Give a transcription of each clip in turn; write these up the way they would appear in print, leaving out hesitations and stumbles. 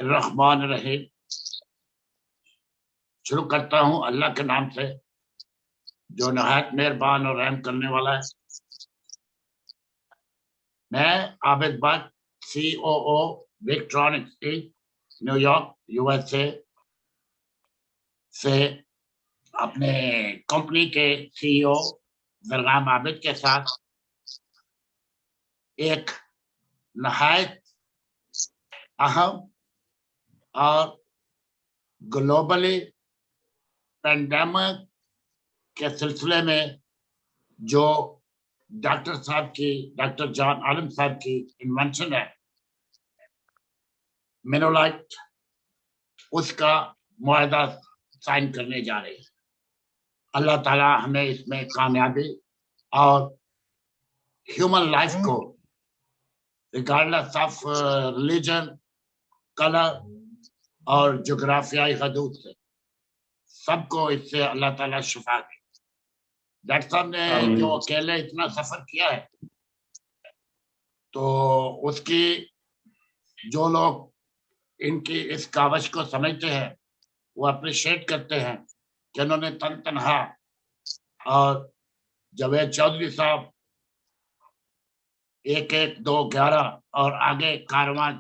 रहमान रहीम। शुरू करता हूँ अल्लाह के नाम से जो नहायत मेहरबान और रहम करने वाला है। मैं Abid Bhatt, COO Victronics New York USA से अपने कंपनी के CEO जरगाम आबिद के साथ एक नहायत अहम और ग्लोबली पेंडेमिक के सिलसिले में जो डॉक्टर जॉन आलम साहब की इन्वेंशन है मेनोलाइट, उसका मुआहदा साइन करने जा रहे हैं। अल्लाह ताला हमें इसमें कामयाबी और ह्यूमन लाइफ को रिगार्डलेस ऑफ रिलीजन, कलर और जोग्राफियाई हदूद से सबको इससे अल्लाह ताला शिफा दे। डॉक्टर साहब ने जो अकेले इतना सफर किया है, तो उसकी जो लोग इनकी इस कावश को समझते हैं वो अप्रिशिएट करते हैं कि उन्होंने तन तनहा और जावेद चौधरी साहब 1-1-2-11 और आगे कारवां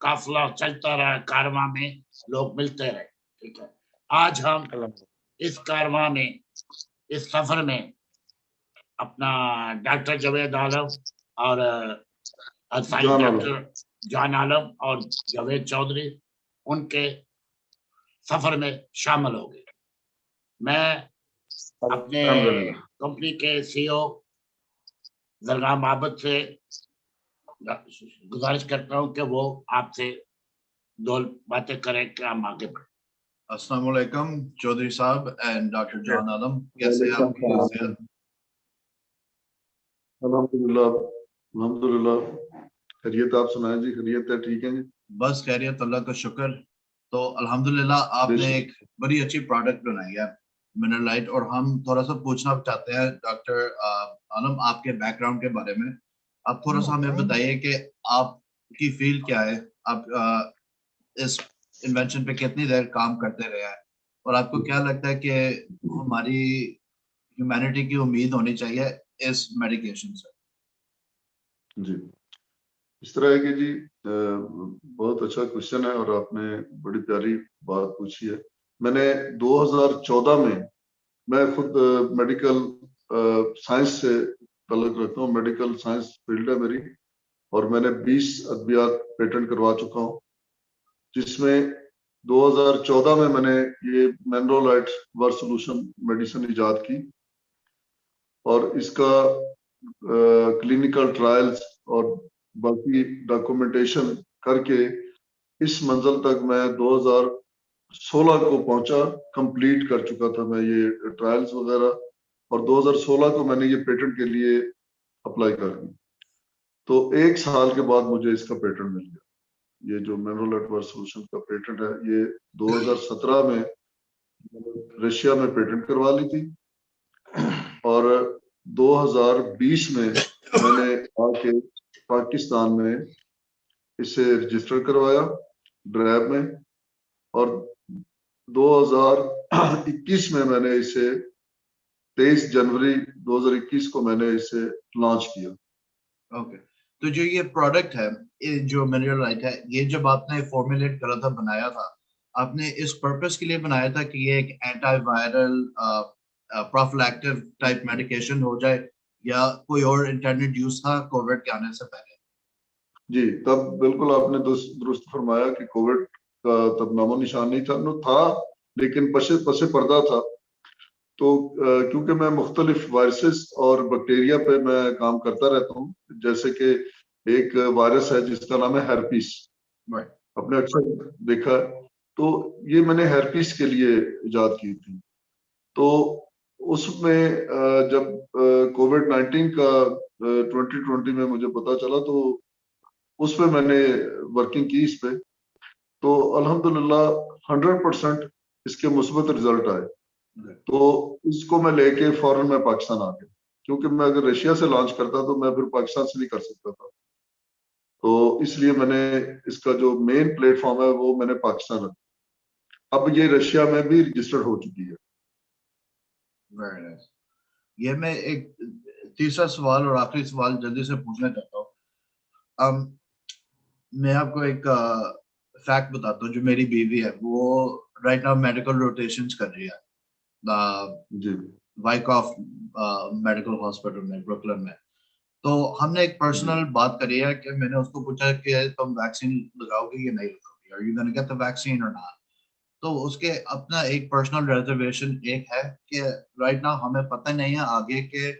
काफिला चलता रहा, कारवां में लोग मिलते रहे। ठीक है, आज हम इस कारवां में, इस सफर में अपना डॉक्टर जावेद आलम और डॉक्टर जॉन आलम और जावेद चौधरी उनके सफर में शामिल हो गए। मैं अपने कंपनी के CEO जरगाम आबिद से गुजारिश करता हूं कि वो आपसे दो बातें करें कि हम आगे बढ़े। अस्सलाम वालेकुम चौधरी साहब एंड डॉक्टर जॉन आलम, कैसे हैं आप? अल्हम्दुलिल्लाह खैरियत। आप सुनाएं जी, खैरियत है? ठीक है जी, बस खैरियत, अल्लाह का शुक्र। तो अल्हम्दुलिल्लाह आपने एक बड़ी अच्छी प्रोडक्ट बनाई है मिनरलाइट, और हम थोड़ा सा पूछना चाहते हैं डॉक्टर आलम आपके बैकग्राउंड के बारे में। आप थोड़ा सा हमें बताइए कि आपकी फील्ड क्या है, आप इस इन्वेंशन पे कितनी देर काम करते रहे हैं, और आपको क्या लगता है कि हमारी ह्यूमैनिटी की उम्मीद होनी चाहिए इस मेडिकेशन से? जी, इस तरह है कि जी बहुत अच्छा क्वेश्चन है और आपने बड़ी प्यारी बात पूछी है। मैंने 2014 में, मैं खुद मेडिकल साइंस से ताल्लुक रखता हूँ, मेडिकल साइंस फील्ड है मेरी, और मैंने 20 अद्वियात पेटेंट करवा चुका हूँ, जिसमें 2014 में मैंने ये मेनरोलाइट वर्ड सॉल्यूशन मेडिसिन इजाद की, और इसका क्लिनिकल ट्रायल्स और बाकी डॉक्यूमेंटेशन करके इस मंजिल तक मैं 2016 को पहुंचा, कंप्लीट कर चुका था मैं ये ट्रायल्स वगैरह, और 2016 को मैंने ये पेटेंट के लिए अप्लाई कर दी। तो 1 साल के बाद मुझे इसका पेटेंट मिल गया। ये जो मेनरोलाइट वर्ड सॉल्यूशन का पेटेंट है, ये 2017 में रशिया में पेटेंट करवा ली थी, और 2020 में मैंने आके पाकिस्तान में इसे रजिस्टर करवाया ड्रैब में, और 2021 में मैंने इसे 23 जनवरी 2021 को मैंने इसे लॉन्च किया। ओके, तो जो ये प्रोडक्ट है, ये जो मिनरलाइट है, ये जब आपने फॉर्मुलेट करा था, बनाया था, आपने इस पर्पस के लिए बनाया था कि ये एक एंटीवायरल प्रोफिलैक्टिव टाइप मेडिकेशन हो जाए, या कोई और इंटरनेट यूज था कोविड के आने से पहले? जी, तब बिल्कुल आपने दुरुस्त फरमाया कि कोविड का तब नामो निशान नहीं था, लेकिन पसे पर्दा था। तो क्योंकि मैं मुख्तलिफ वायरसेस और बैक्टीरिया पे मैं काम करता रहता हूँ, जैसे कि एक वायरस है जिसका नाम है हेरपीस, आपने अक्सर देखा, तो ये मैंने हेरपीस के लिए इजाद की थी। तो उसमें जब कोविड-19 का 2020 में मुझे पता चला, तो उसमें मैंने वर्किंग की इस पे, तो अल्हम्दुलिल्लाह 100% इसके मुस्बत रिजल्ट आए। तो इसको मैं लेके फौरन मैं पाकिस्तान आ गया, क्योंकि मैं अगर रशिया से लॉन्च करता तो मैं फिर पाकिस्तान से नहीं कर सकता था। तो इसलिए मैंने इसका जो मेन प्लेटफॉर्म है वो मैंने पाकिस्तान रखा। अब ये रशिया में भी रजिस्टर्ड हो चुकी है। Very nice. ये मैं एक तीसरा सवाल और आखिरी सवाल जल्दी से पूछना चाहता हूँ। मैं आपको एक फैक्ट बताता हूँ। जो मेरी बीवी है वो राइट नाउ मेडिकल रोटेशंस कर रही है जी वाइकॉफ मेडिकल हॉस्पिटल में ब्रुकलिन में। तो हमने एक पर्सनल बात करी है कि मैंने उसको पूछा कि तुम वैक्सीन लगाओगे या नहीं लगाओगे, are you gonna get the vaccine or not. तो उसके अपना एक पर्सनल रिजर्वेशन एक है कि राइट नाउ हमें पता नहीं है आगे के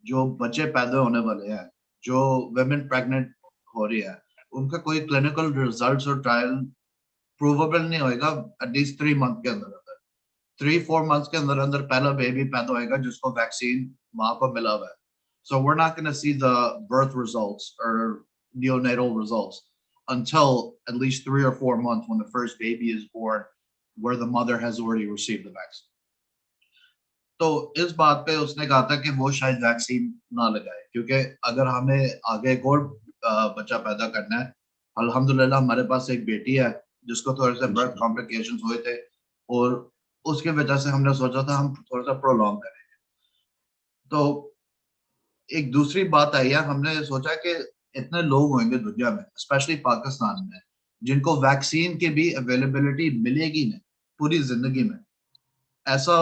जो बच्चे पैदा होने वाले हैं, जो वेमेन प्रेग्नेंट हो रही है, उनका कोई क्लिनिकल रिजल्ट्स और ट्रायल प्रूवेबल नहीं होएगा एटलीस्ट 3 मंथ के अंदर अंदर। 3-4 मंथ्स के अंदर अंदर पहला बेबी पैदा होएगा जिसको वैक्सीन माँ को मिला हुआ है। So we're not going to see the birth results or neonatal results until at least 3 or 4 months when the first baby is born, where the mother has already received the vaccine. तो इस बात पे उसने कहा था कि वो शायद वैक्सीन ना लगाए, क्योंकि अगर हमें आगे एक और बच्चा पैदा करना है, अल्हम्दुलिल्लाह हमारे पास एक बेटी है जिसको थोड़े से बर्थ कॉम्प्लिकेशंस हुए थे और उसकी वजह से हमने सोचा था हम थोड़ा सा प्रोलॉन्ग करेंगे। तो एक दूसरी बात आई है, हमने सोचा कि इतने लोग होंगे दुनिया में, स्पेशली पाकिस्तान में, जिनको वैक्सीन की भी अवेलेबिलिटी मिलेगी नहीं पूरी जिंदगी में। ऐसा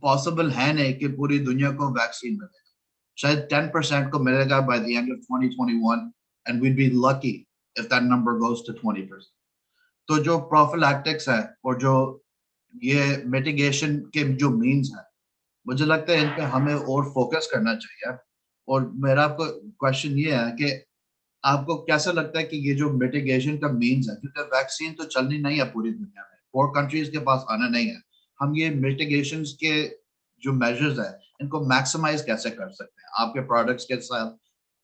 पॉसिबल है नहीं कि पूरी दुनिया को वैक्सीन मिलेगा। शायद 10% को मिलेगा by the end of 2021 and we'd be lucky if that number goes to 20%. तो जो प्रोफिलैक्टिक्स है और जो ये मिटिगेशन के जो मीन्स है, मुझे लगता है इन पे हमें और फोकस करना चाहिए। और मेरा आपको क्वेश्चन ये है कि आपको कैसा लगता है कि ये जो मिटिगेशन का मीन्स है, क्योंकि वैक्सीन तो चलनी नहीं है पूरी दुनिया में, 4 कंट्रीज के पास आना नहीं है, हम ये मिटिगेशंस के जो मेजर्स है इनको मैक्सिमाइज कैसे कर सकते हैं, आपके प्रोडक्ट्स के साथ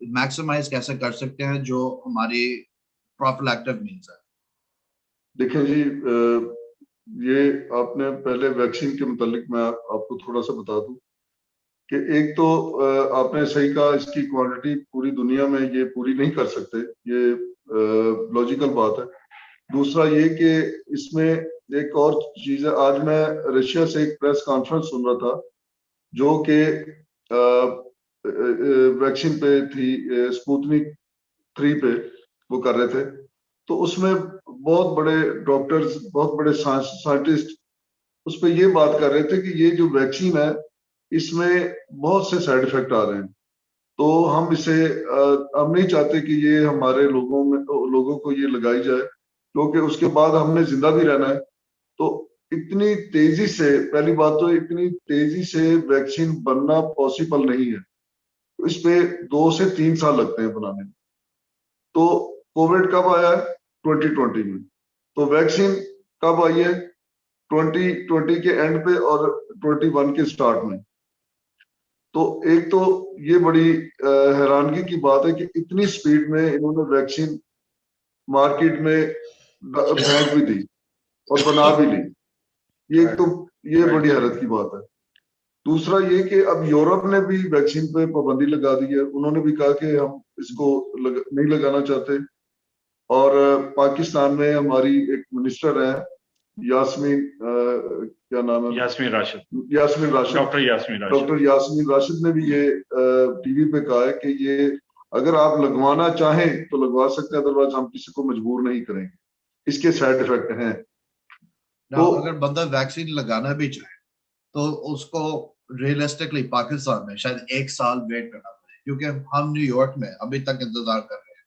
मैक्सिमाइज कैसे कर सकते हैं जो हमारी प्रोफिलैक्टिव मीन्स है। देखें जी, ये आपने पहले वैक्सीन के मुतालिक मैं आपको थोड़ा सा बता दूं कि एक तो आपने सही कहा, इसकी क्वांटिटी पूरी दुनिया में ये पूरी नहीं कर सकते, ये लॉजिकल बात है। दूसरा ये कि इसमें एक और चीज है, आज मैं रशिया से एक प्रेस कॉन्फ्रेंस सुन रहा था जो कि वैक्सीन पे थी, स्पुतनिक 3 पे वो कर रहे थे। तो उसमें बहुत बड़े डॉक्टर्स, बहुत बड़े साइंटिस्ट उस पर ये बात कर रहे थे कि ये जो वैक्सीन है इसमें बहुत से साइड इफेक्ट आ रहे हैं, तो हम इसे हम नहीं चाहते कि ये हमारे लोगों को ये लगाई जाए, क्योंकि उसके बाद हमने जिंदा भी रहना है। तो इतनी तेजी से, पहली बात तो इतनी तेजी से वैक्सीन बनना पॉसिबल नहीं है, तो इस पे 2 से 3 साल लगते हैं बनाने में। तो कोविड कब आया है? 2020 में। तो वैक्सीन कब आई है? 2020 के एंड पे और 21 के स्टार्ट में। तो एक तो ये बड़ी हैरानगी की बात है कि इतनी स्पीड में इन्होंने वैक्सीन मार्केट में फेंक भी दी और बना भी ली। ये तो ये बड़ी हैरत की बात है। दूसरा ये कि अब यूरोप ने भी वैक्सीन पे पाबंदी लगा दी है, उन्होंने भी कहा कि हम इसको नहीं लगाना चाहते। और पाकिस्तान में हमारी एक मिनिस्टर है यास्मीन, क्या नाम है? यास्मीन राशिद, डॉक्टर यास्मीन राशिद ने भी ये टीवी पे कहा है कि ये अगर आप लगवाना चाहें तो लगवा सकते हैं, अदरवाइज हम किसी को मजबूर नहीं करेंगे, इसके साइड इफेक्ट हैं। तो अगर बंदा वैक्सीन लगाना भी चाहे तो उसको रियलिस्टिकली पाकिस्तान में शायद 1 साल वेट करना पड़े, क्योंकि हम न्यूयॉर्क में अभी तक इंतजार कर रहे हैं।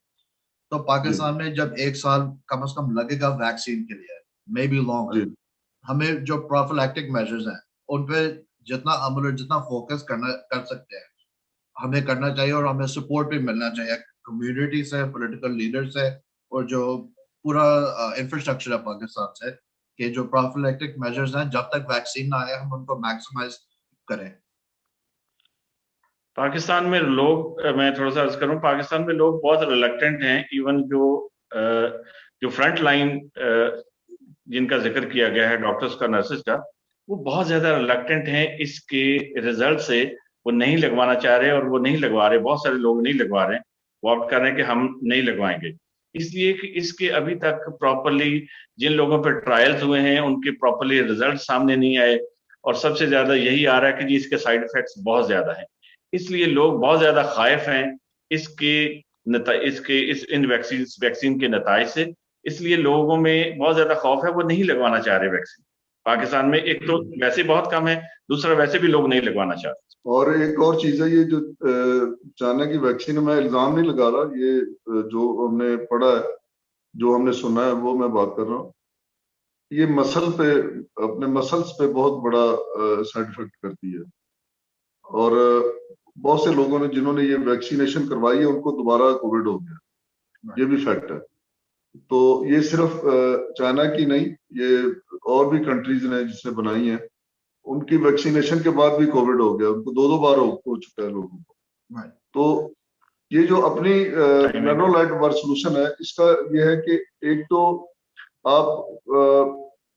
तो पाकिस्तान में जब 1 साल कम से कम लगेगा वैक्सीन के लिए, मे बी लॉन्गर, हमें जो प्रोफिलैक्टिक मेजर्स हैं उन पे जितना अमल और जितना फोकस कर सकते हैं हमें करना चाहिए, और हमें सपोर्ट भी मिलना चाहिए कम्युनिटी से, पॉलिटिकल लीडर से, और जो पूरा इंफ्रास्ट्रक्चर है पाकिस्तान से, कि जो प्रोफिलैक्टिक मेजर्स हैं जब तक वैक्सीन ना आए हम उनको मैक्सिमाइज करें। पाकिस्तान में लोग, मैं थोड़ा सा अर्ज करूं, पाकिस्तान में लोग बहुत रिलक्टेंट हैं। इवन जो फ्रंट लाइन जिनका जिक्र किया गया है, डॉक्टर्स का, नर्सेज का, वो बहुत ज्यादा रिलक्टेंट हैं इसके रिजल्ट से, वो नहीं लगवाना चाह रहे और वो नहीं लगवा रहे, बहुत सारे लोग नहीं लगवा रहे हैं। वो ऑप्ट कर रहे हैं कि हम नहीं लगवाएंगे, इसलिए कि इसके अभी तक प्रॉपरली जिन लोगों पर ट्रायल्स हुए हैं उनके प्रॉपरली रिजल्ट सामने नहीं आए, और सबसे ज्यादा यही आ रहा है कि जी इसके साइड इफेक्ट्स बहुत ज्यादा हैं, इसलिए लोग बहुत ज्यादा खाइफ हैं इस इन वैक्सीन के नताइज से, इसलिए लोगों में बहुत ज्यादा खौफ है, वो नहीं लगवाना चाह रहे वैक्सीन। पाकिस्तान में एक तो वैसे बहुत कम है, दूसरा वैसे भी लोग नहीं लगवाना चाहते। और एक और चीज है, ये जो चाइना की वैक्सीन, मैं इल्जाम नहीं लगा रहा, ये जो हमने पढ़ा है, जो हमने सुना है, वो मैं बात कर रहा हूँ। ये अपने मसल्स पे बहुत बड़ा साइड इफेक्ट करती है, और बहुत से लोगों ने जिन्होंने ये वैक्सीनेशन करवाई है उनको दोबारा कोविड हो गया, ये भी फैक्ट है। तो ये सिर्फ चाइना की नहीं, ये और भी कंट्रीज ने जिसने बनाई है, उनकी वैक्सीनेशन के बाद भी कोविड हो गया, उनको दो बार हो चुका है लोगों को। तो ये जो अपनी नैनोलाइट वर्क सोल्यूशन है, इसका ये है कि एक तो आप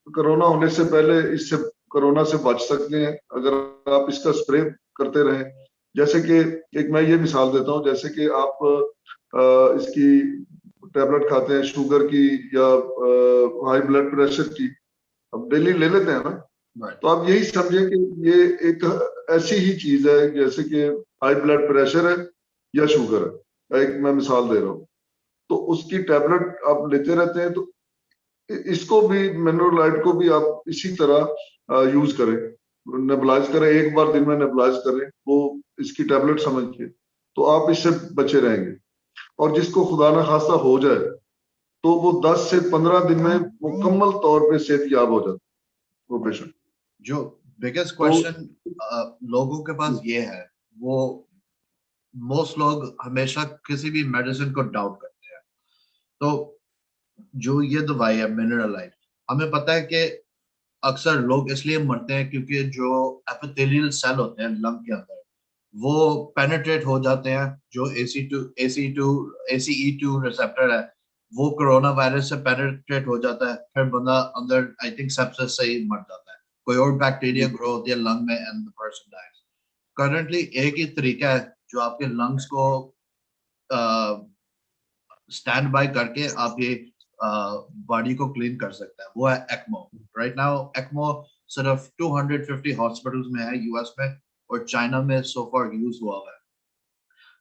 कोरोना होने से पहले इससे कोरोना से बच सकते हैं अगर आप इसका स्प्रे करते रहें। जैसे कि एक मैं ये मिसाल देता हूँ, जैसे कि आप इसकी टैबलेट खाते हैं शुगर की या हाई ब्लड प्रेशर की, अब डेली ले लेते हैं ना, तो आप यही समझे कि ये एक ऐसी ही चीज है जैसे कि हाई ब्लड प्रेशर है या शुगर है, एक मैं मिसाल दे रहा हूँ। तो उसकी टैबलेट आप लेते रहते हैं, तो इसको भी मेनोलाइट को भी आप इसी तरह यूज करें, नेबुलाइज करें, एक बार दिन में नेबुलाइज करें वो इसकी टैबलेट समझ के, तो आप इससे बचे रहेंगे। और जिसको खुदा ना खास्ता हो जाए तो वो 10 से 15 दिन में मुकम्मल तौर पे सेहतयाब हो जाता है वो पेशेंट। जो बिगेस्ट क्वेश्चन लोगों के पास ये है, वो मोस्ट लोग हमेशा किसी भी मेडिसिन को डाउट करते हैं। तो जो ये दवाई है मिनरलाइट, हमें पता है कि अक्सर लोग इसलिए मरते हैं क्योंकि जो एपिथेलियल सेल होते हैं लंग के अंदर वो पेनिट्रेट हो जाते हैं, जो ACE2 रिसेप्टर है वो कोरोना वायरस से पेनिट्रेट हो जाता है, फिर बंदा अंदर आई थिंक सेप्सिस से ही मर जाता है, कोई और बैक्टीरिया ग्रो होती है लंग में and the person dies. Currently एक ही तरीका है जो आपके लंग्स को स्टैंड बाय करके आप ये बॉडी को क्लीन कर सकता है, वो है ECMO। राइट नाउ ECMO सिर्फ 250 हॉस्पिटल्स में है यूएस में, और चाइना में सो फार यूज हुआ है,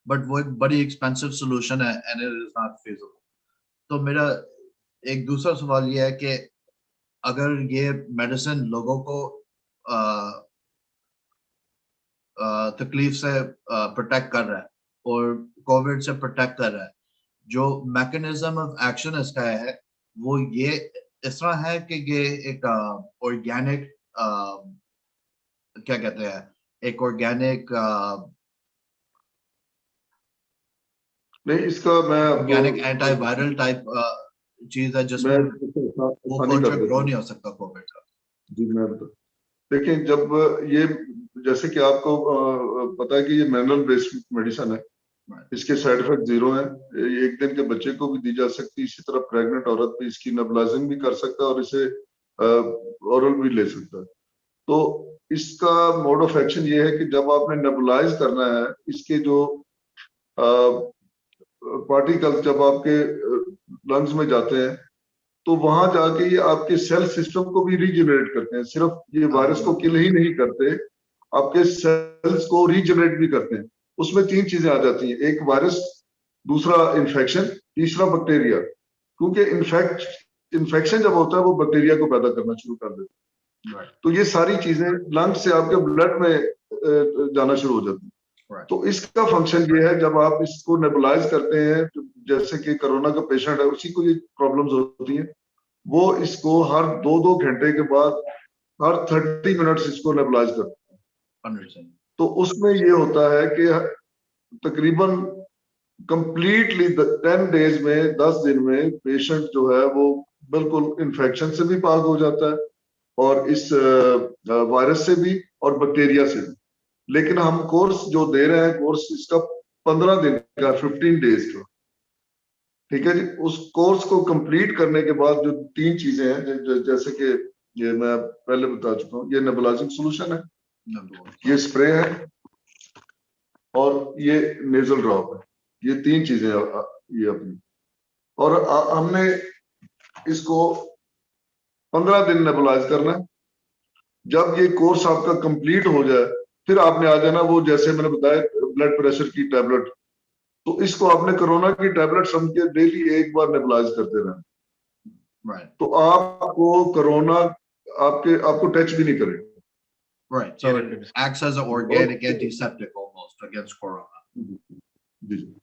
बट वो एक बड़ी एक्सपेंसिव सोल्यूशन है and it is not feasible. तो मेरा एक दूसरा सवाल ये है कि अगर ये मेडिसिन लोगों को तकलीफ से प्रोटेक्ट कर रहा है और कोविड से प्रोटेक्ट कर रहा है, जो मैकेनिज्म ऑफ एक्शन इसका है वो ये इस तरह है कि ये एक ऑर्गेनिक क्या कहते हैं, एक ऑर्गेनिक नहीं, इसका मैं ऑर्गेनिक एंटीवायरल टाइप चीज है जिसमें वो कल्चर ग्रो नहीं हो सकता कोविड का। जी मैं देखिए, जब ये जैसे कि आपको पता है कि ये मिनरल बेस्ड मेडिसिन है, इसके साइड इफेक्ट 0 है, एक दिन के बच्चे को भी दी जा सकती है, इसी तरह प्रेग्नेंट औरत भी इसकी नेबुलाइजिंग भी कर सकता है और इसे ओरल भी ले सकता है। तो इसका मोड ऑफ एक्शन ये है कि जब आपने नेबुलाइज करना है, इसके जो पार्टिकल्स जब आपके लंग्स में जाते हैं तो वहां जाके ये आपके सेल सिस्टम को भी रीजनरेट करते हैं। सिर्फ ये वायरस को किल ही नहीं करते, आपके सेल्स को रीजनरेट भी करते हैं। उसमें 3 चीजें आ जाती हैं, एक वायरस, दूसरा इन्फेक्शन, तीसरा बैक्टीरिया। क्योंकि इन्फेक्शन जब होता है वो बैक्टीरिया को पैदा करना शुरू कर देता है, तो ये सारी चीजें लंग्स से आपके ब्लड में जाना शुरू हो जाती है। तो इसका फंक्शन ये है, जब आप इसको नेबुलाइज करते हैं, जैसे कि कोरोना का पेशेंट है उसी को ये प्रॉब्लम्स होती हैं, वो इसको हर 2-2 घंटे के बाद हर 30 मिनट्स इसको नेबुलाइज करते हैं। तो उसमें ये होता है कि तकरीबन कंप्लीटली 10 डेज में, 10 दिन में पेशेंट जो है वो बिल्कुल इन्फेक्शन से भी पाक हो जाता है और इस वायरस से भी और बैक्टीरिया से भी। लेकिन हम कोर्स जो दे रहे हैं, कोर्स इसका 15 दिन का, 15 डेज का, ठीक है जी। उस कोर्स को कंप्लीट करने के बाद जो 3 चीजें हैं, जैसे कि ये मैं पहले बता चुका हूँ, ये नेबुलाइजिंग सॉल्यूशन है, ये स्प्रे है और ये नेजल ड्रॉप है। ये 3 चीजें ये अपनी, और हमने इसको 15 दिन नेबुलाइज करना है। जब ये कोर्स आपका कंप्लीट हो जाए फिर आपने आ जाना, वो जैसे मैंने बताया ब्लड प्रेशर की टैबलेट, तो इसको आपने कोरोना की टैबलेट समझ के डेली एक बार नेबुलाइज करते रहना, Right. तो आपको कोरोना आपको टच भी नहीं करेगा। Right. So it acts as an organic antiseptic almost against corona. जी,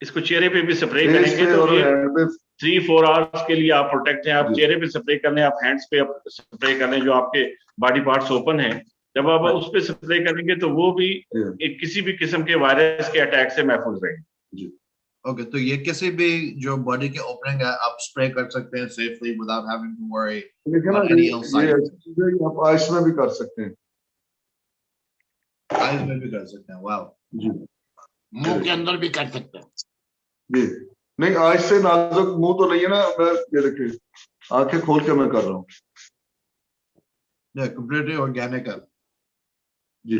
इसको चेहरे पे भी स्प्रे फेस करेंगे पे तो और ये हैंड पे 3-4 आवर्स के लिए आप प्रोटेक्ट हैं। आप जी। चेहरे पे स्प्रे कर लें, आप हैंड्स पे स्प्रे कर लें, जो आपके बॉडी पार्ट्स ओपन हैं, जब आप उस पे स्प्रे करेंगे तो वो भी एक किसी भी किस्म के वायरस के अटैक से महफूज रहेंगे। Okay, तो ये किसी भी जो बॉडी के ओपनिंग है आप स्प्रे कर सकते हैं safely without having to worry about any ill side effects. ये आप आइस में भी कर सकते हैं, Eyes में भी कर सकते हैं। Wow. जी मुंह के अंदर भी कर सकते हैं। जी। नहीं, आइस से नाजुक मुंह तो नहीं है ना, मैं ये देखिए आंखें खोल के मैं कर रहा हूँ। Yeah, completely organic है। जी,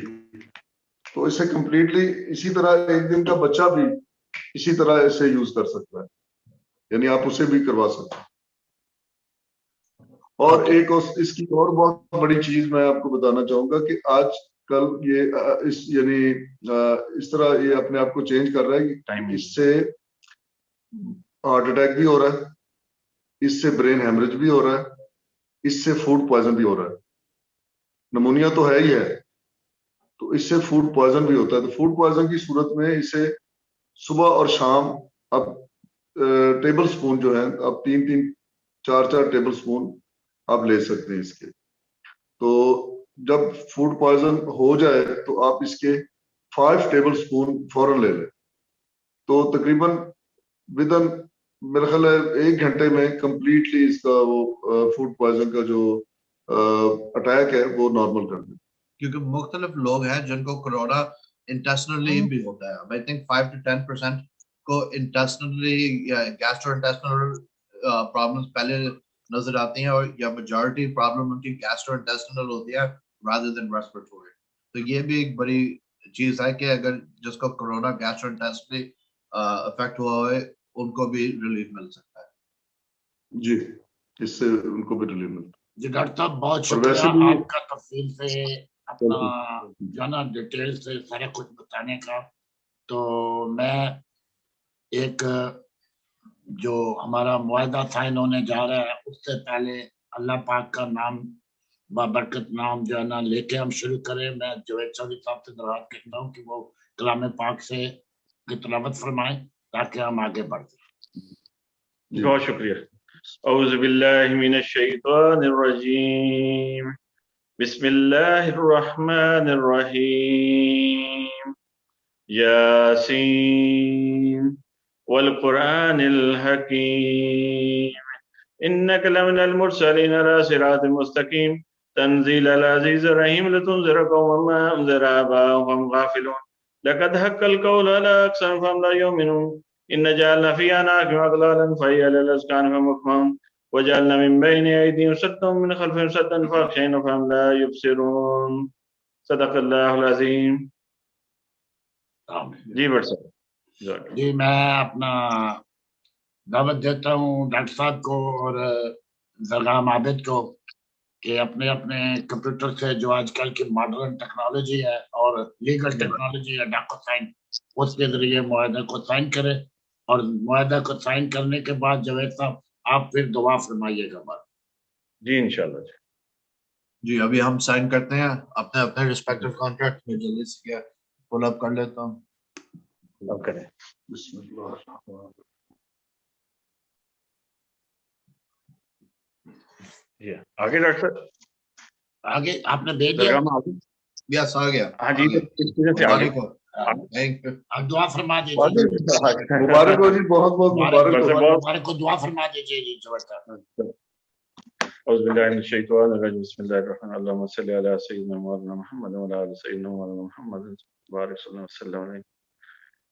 तो इसे कंप्लीटली इसी तरह एक दिन का बच्चा भी इसी तरह इसे यूज कर सकता है, यानी आप उसे भी करवा सकते हैं। और एक इसकी और बहुत बड़ी चीज मैं आपको बताना चाहूंगा कि आजकल ये इस तरह ये अपने आप को चेंज कर रहा है कि इससे हार्ट अटैक भी हो रहा है, इससे ब्रेन हेमरेज भी हो रहा है, इससे फूड पॉइजन भी हो रहा है। नमूनिया तो है ही है, तो इससे फूड पॉइजन भी होता है। तो फूड पॉइजन की सूरत में इसे सुबह और शाम अब टेबल स्पून जो है अब 3-3 4-4 टेबल स्पून आप ले सकते हैं इसके। तो जब फूड पॉइजन हो जाए तो आप इसके 5 टेबल स्पून फौरन ले लें, तो तकरीबन विदन मेरा ख्याल है 1 घंटे में कंप्लीटली इसका वो फूड पॉइजन का जो अटैक है वो नॉर्मल कर दे। क्योंकि मुख्तलिफ लोग हैं जिनको कोरोना इंटेस्टिनली भी होता है। आई थिंक 5 to 10% को इंटेस्टिनली या गैस्ट्रोइंटेस्टिनल प्रॉब्लम्स पहले नजर आती हैं, और या मेजॉरिटी प्रॉब्लम उनकी गैस्ट्रोइंटेस्टिनल होती है rather than respiratory। तो ये भी एक बड़ी चीज है कि अगर जिसको कोरोना गैस्ट्रोइंटेस्टिनली अफेक्ट हुआ है उनको भी रिलीफ मिल सकता है। जी, इससे उनको भी रिलीफ मिलता है। जी डॉक्टर साहब, बहुत और वैसे शुक्रिया भी आपका तफसील से अपना जो है ना डिटेल से सारा कुछ बताने का। तो मैं एक जो हमारा मुआहदा साइन होने जा रहा है उससे पहले अल्लाह पाक का नाम बाबरकत नाम जो है ना लेके हम शुरू करें। मैं जवेद चौधरी साहब से दरख्वास्त करता हूँ कि वो कलाम पाक से तिलावत फरमाएं ताकि हम आगे बढ़ सकें। बहुत शुक्रिया। औज़ु बिल्लाहि मिनश शैतानिर रजीम, बिस्मिल्लाहिर रहमानिर रहीम, यासीन वल कुरानिल हकीम, इन्नका लमिनल मुरसलीन अला सिरातिल मुस्तकीम, तंजीलल अज़ीज़िर रहीम, लितुनज़िरा कौमन मा उनज़िरा आबाहुम वहुम गाफिलून, लक़द हक़्क़ल क़ौलु अला अक्सरिहिम फ़हम ला युमिनून, इन्ना जअलना फ़ी अनाक़िहिम अग़लालन फ़हिय अलल अज़क़ानि फ़हिम मुक़महून, वजअलना मिन बैनि अयदीहिम सद्दन व मिन ख़ल्फ़िहिम सद्दन फ़अग़शयनाहुम फ़हम ला युबसिरून। सदक़ल्लाहुल अज़ीम। जी बट साहब। जी, मैं अपना दावत देता हूँ डॉक्टर साहब को और जरगाम आबिद को कि अपने अपने कंप्यूटर से जो आजकल की मॉडर्न टेक्नोलॉजी है और लीगल टेक्नोलॉजी है डॉक्टर साइन, उसके जरिए मुआहदा को साइन करें। और मुआहदा को साइन करने के बाद जवेद साहब आप फिर दुआ फरमाइएगा बात। जी इंशाल्लाह जी। जी अभी हम साइन करते हैं अपने अपने रिस्पेक्टिव कॉन्ट्रैक्ट में। जल्दी से क्या पुल अप कर लेता हूँ। अब करें। जी आगे डॉक्टर साहब, आगे आपने भेज दिया। दरगाह में आगे। यस आ गया। हाँ जी, तो इस तरह से आगे। अब दुआ फरमा दीजिए। मुबारक हो जी, बहुत बहुत मुबारक हो। मुबारक को दुआ फरमा दीजिए जी जवेद साहब। औज़ु बिल्लाहि मिनश शैतानिर रजीम, बिस्मिल्लाहिर रहमानिर रहीम, अल्लाहुम्मा सल्लि अला सय्यिदिना मौलाना मुहम्मद व अला आलि सय्यिदिना मौलाना मुहम्मद बारिक सल्लल्लाहु अलैहि वसल्लम।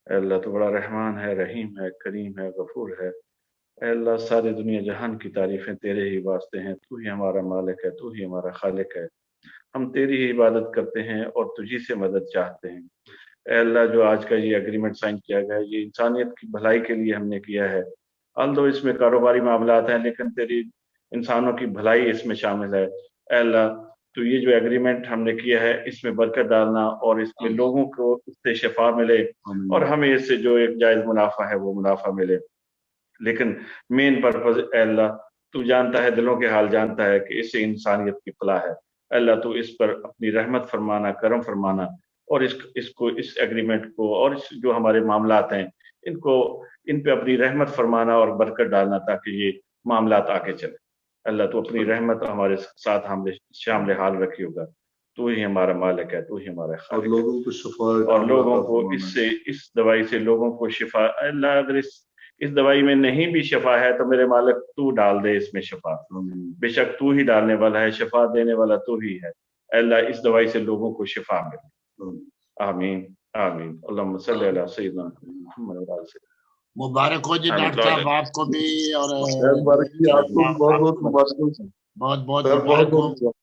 अल्लाह तो बड़ा रहमान है, रहीम है, करीम है, गफूर है। अल्लाह सारी दुनिया जहान की तारीफें तेरे ही वास्ते हैं। तू ही हमारा मालिक है, तू ही हमारा खालिक है। हम तेरी ही इबादत करते हैं और तुझी से मदद चाहते हैं। अल्लाह जो आज का ये एग्रीमेंट साइन किया गया है, ये इंसानियत की भलाई के लिए हमने किया है। अल्दो इसमें कारोबारी मामलात हैं, लेकिन तेरी इंसानों की भलाई इसमें शामिल है। अल्लाह तो ये जो एग्रीमेंट हमने किया है, इसमें बरकत डालना और इसमें लोगों को इससे शिफा मिले और हमें इससे जो एक जायज मुनाफा है वो मुनाफा मिले। लेकिन मेन पर्पज अल्लाह तू जानता है, दिलों के हाल जानता है कि इससे इंसानियत की फलाह है। अल्लाह तू इस पर अपनी रहमत फरमाना, करम फरमाना और इस एग्रीमेंट को और इस जो हमारे मामलात हैं इनको इन पे अपनी रहमत फरमाना और बरकत डालना ताकि ये मामलात आगे चले। अल्लाह तू अपनी रहमत हमारे साथ शामिल हाल रखी होगा। तू ही हमारा मालिक है, तू ही हमारा और खालिक है। लोगों को शिफा और लोगों कामयाब को फरमाना। इससे इस दवाई से लोगों को शिफा। अल्लाह अगर इस दवाई में नहीं भी शिफा है तो मेरे मालिक तू डाल दे इसमें शिफा। आमीन। बेशक तू ही डालने वाला है, शिफा देने वाला तू ही है। अल्लाह इस दवाई से लोगों को शिफा मिले। आमीन आमीन। अल्लाहुम्मा सल्ली अला सय्यिदना मुहम्मद व अला सय्यिदना। मुबारक हो जी डॉक्टर साहब आपको भी और मुबारक जी, आपको भी बहुत बहुत मुबारक। बहुत बहुत सर, बहुत मुबारक हो। बहुत